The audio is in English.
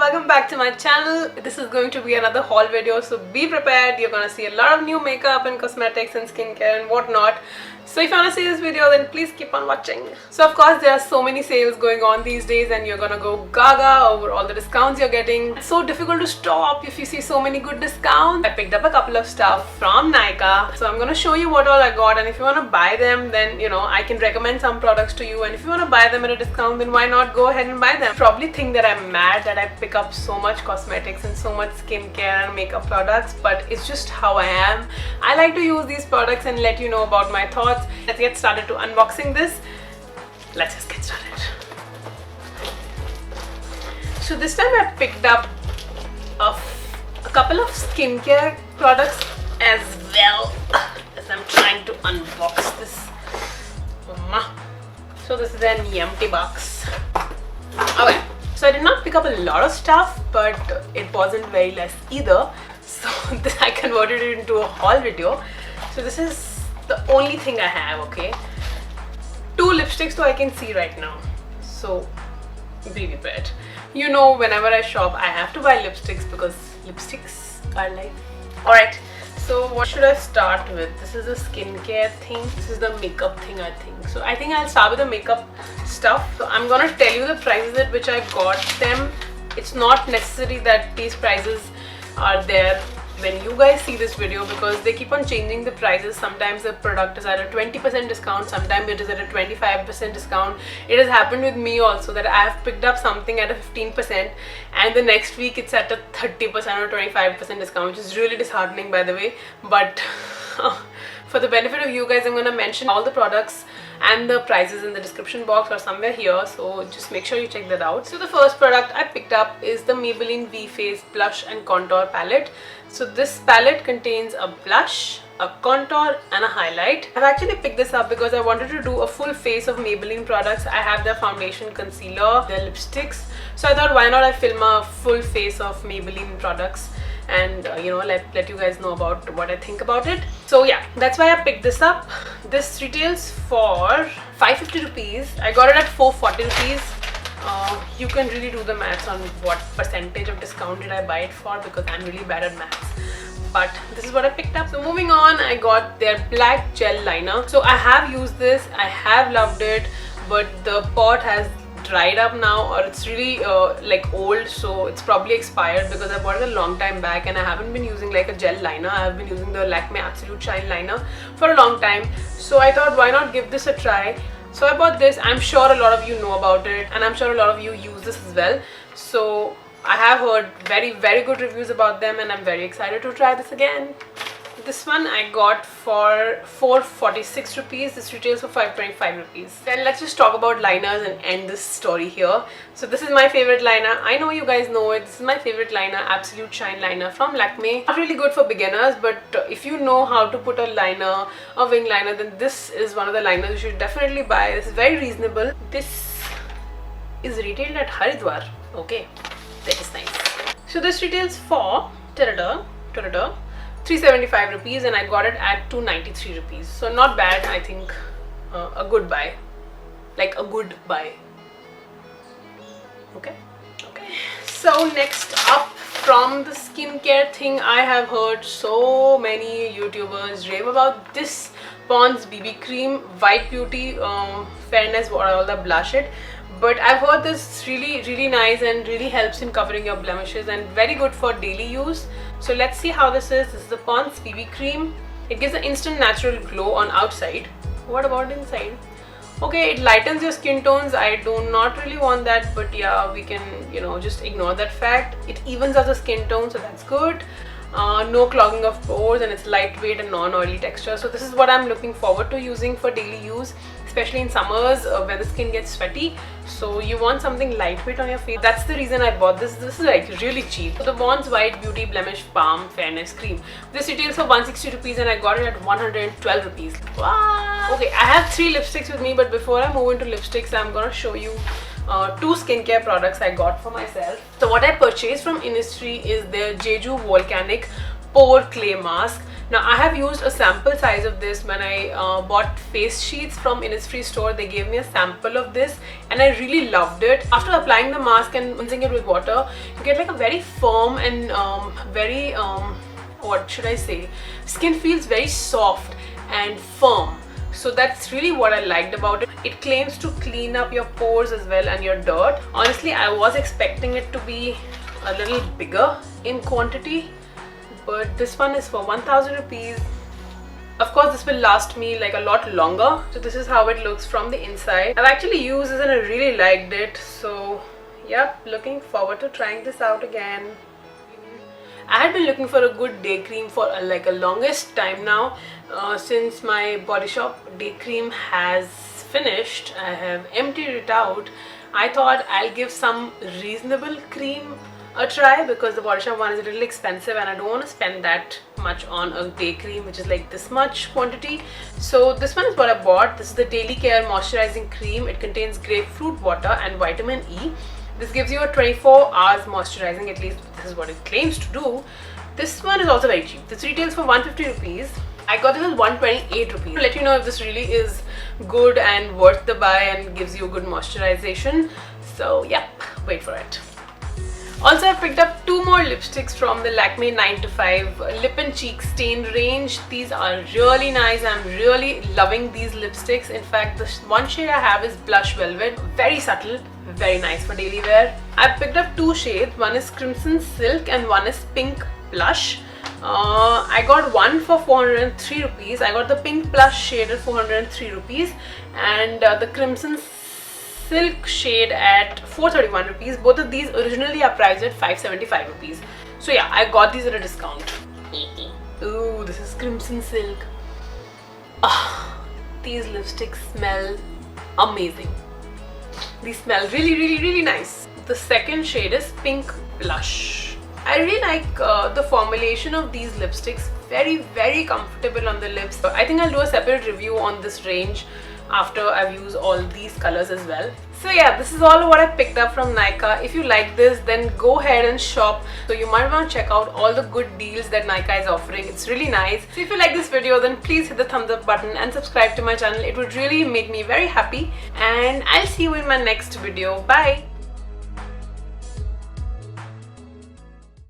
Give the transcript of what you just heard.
welcome back to my channel. This is going to be another haul video, so be prepared. You're gonna see a lot of new makeup and cosmetics and skincare and whatnot. So if you want to see this video, then please keep on watching. So of course there are so many sales going on these days and you're gonna go gaga over all the discounts you're getting. It's so difficult to stop if you see so many good discounts. I picked up a couple of stuff from Nykaa, so I'm gonna show you what all I got, and if you want to buy them, then I can recommend some products to you, and if you want to buy them at a discount, then why not go ahead and buy them. You probably think that I'm mad that I pick up so much cosmetics and so much skincare and makeup products, but it's just how I am. I like to use these products and let you know about my thoughts. Let's get started to unboxing this. Let's just get started. So this time I picked up a couple of skincare products as well as I'm trying to unbox this. So this is an empty box. Okay, so I did not pick up a lot of stuff, but it wasn't very less either. So this I converted it into a haul video. So this is the only thing I have, okay? 2 lipsticks so I can see right now. So be prepared. Whenever I shop, I have to buy lipsticks because lipsticks are life. Alright, so what should I start with? This is a skincare thing. This is the makeup thing, I think. So I think I'll start with the makeup stuff. So I'm gonna tell you the prices at which I got them. It's not necessary that these prices are there when you guys see this video, because they keep on changing the prices. Sometimes the product is at a 20% discount, sometimes it is at a 25% discount. It has happened with me also that I have picked up something at a 15% and the next week it's at a 30% or 25% discount, which is really disheartening, by the way. But for the benefit of you guys, I'm going to mention all the products and the prices in the description box or somewhere here, so just make sure you check that out. So the first product I picked up is the Maybelline V-Face Blush and Contour Palette. So this palette contains a blush, a contour and a highlight. I've actually picked this up because I wanted to do a full face of Maybelline products. I have their foundation, concealer, their lipsticks, so I thought why not I film a full face of Maybelline products and let you guys know about what I think about it. So yeah, that's why I picked this up. This retails for 550 rupees. I got it at 440 rupees. You can really do the maths on what percentage of discount did I buy it for, because I'm really bad at maths. But this is what I picked up. So moving on, I got their black gel liner. So I have used this, I have loved it, but the pot has dried up now, or it's really like old, so it's probably expired because I bought it a long time back and I haven't been using like a gel liner. I have been using the Lakme Absolute Shine liner for a long time, so I thought why not give this a try. So I bought this. I'm sure a lot of you know about it and I'm sure a lot of you use this as well. So I have heard very good reviews about them and I'm very excited to try this again. This one I got for 446 rupees. This retails for 525 rupees. Then let's just talk about liners and end this story here. So this is my favorite liner. I know you guys know it. This is my favorite liner, Absolute Shine liner from Lakme. Not really good for beginners, but if you know how to put a liner, a wing liner, then this is one of the liners you should definitely buy. This is very reasonable. This is retailed at Haridwar. Okay, that is nice. So this retails for 375 rupees and I got it at 293 rupees. So not bad, I think. A good buy. Like a good buy. Okay. So next up, from the skincare thing, I have heard so many YouTubers rave about this Pond's BB cream, White Beauty, Fairness, what all the blush it. But I've heard this really nice and really helps in covering your blemishes and very good for daily use. So let's see how this is. This is the Pond's BB cream. It gives an instant natural glow on outside. What about inside? Okay, it lightens your skin tones. I do not really want that, but yeah, we can just ignore that fact. It evens out the skin tone, so that's good. No clogging of pores, and it's lightweight and non-oily texture. So this is what I'm looking forward to using for daily use, especially in summers where the skin gets sweaty. So you want something lightweight on your face. That's the reason I bought this. This is like really cheap. So the Pond's White Beauty Blemish Balm Fairness Cream. This retails for 160 rupees and I got it at 112 rupees. Wow. Okay, I have 3 lipsticks with me, but before I move into lipsticks, I'm gonna show you 2 skincare products I got for myself. So what I purchased from Innisfree is their Jeju Volcanic Pore Clay Mask. Now I have used a sample size of this when I bought face sheets from Innisfree store. They gave me a sample of this and I really loved it. After applying the mask and rinsing it with water, you get like a very firm and very what should I say, skin feels very soft and firm. So that's really what I liked about it. It claims to clean up your pores as well and your dirt. Honestly, I was expecting it to be a little bigger in quantity, but this one is for 1000 rupees. Of course, this will last me like a lot longer. So this is how it looks from the inside. I've actually used this and I really liked it. So yeah, looking forward to trying this out again. I had been looking for a good day cream for like a longest time now. Since my Body Shop day cream has finished, I have emptied it out. I thought I'll give some reasonable cream a try because the Body Shop one is a little expensive and I don't want to spend that much on a day cream which is like this much quantity. So this one is what I bought. This is the Daily Care Moisturizing Cream. It contains grapefruit water and vitamin E. This gives you a 24 hours moisturizing, at least this is what it claims to do. This one is also very cheap. This retails for 150 rupees. I got this as 128 rupees. I'll let you know if this really is good and worth the buy and gives you good moisturization. So yep, wait for it. Also, I picked up 2 more lipsticks from the Lakme 9 to 5 Lip and Cheek Stain range. These are really nice. I'm really loving these lipsticks. In fact, the one shade I have is Blush Velvet. Very subtle, very nice for daily wear. I picked up 2 shades. One is Crimson Silk and one is Pink Blush. I got one for 403 rupees. I got the Pink Blush shade at 403 rupees and the Crimson Silk shade at 431 rupees. Both of these originally are priced at 575 rupees. So yeah, I got these at a discount. Ooh, this is Crimson Silk. These lipsticks smell amazing. These smell really nice. The second shade is Pink Blush. I really like the formulation of these lipsticks. Very comfortable on the lips. I think I'll do a separate review on this range after I've used all these colors as well. So yeah, this is all what I picked up from Nykaa. If you like this, then go ahead and shop. So you might want to check out all the good deals that Nykaa is offering. It's really nice. So if you like this video, then please hit the thumbs up button and subscribe to my channel. It would really make me very happy. And I'll see you in my next video. Bye!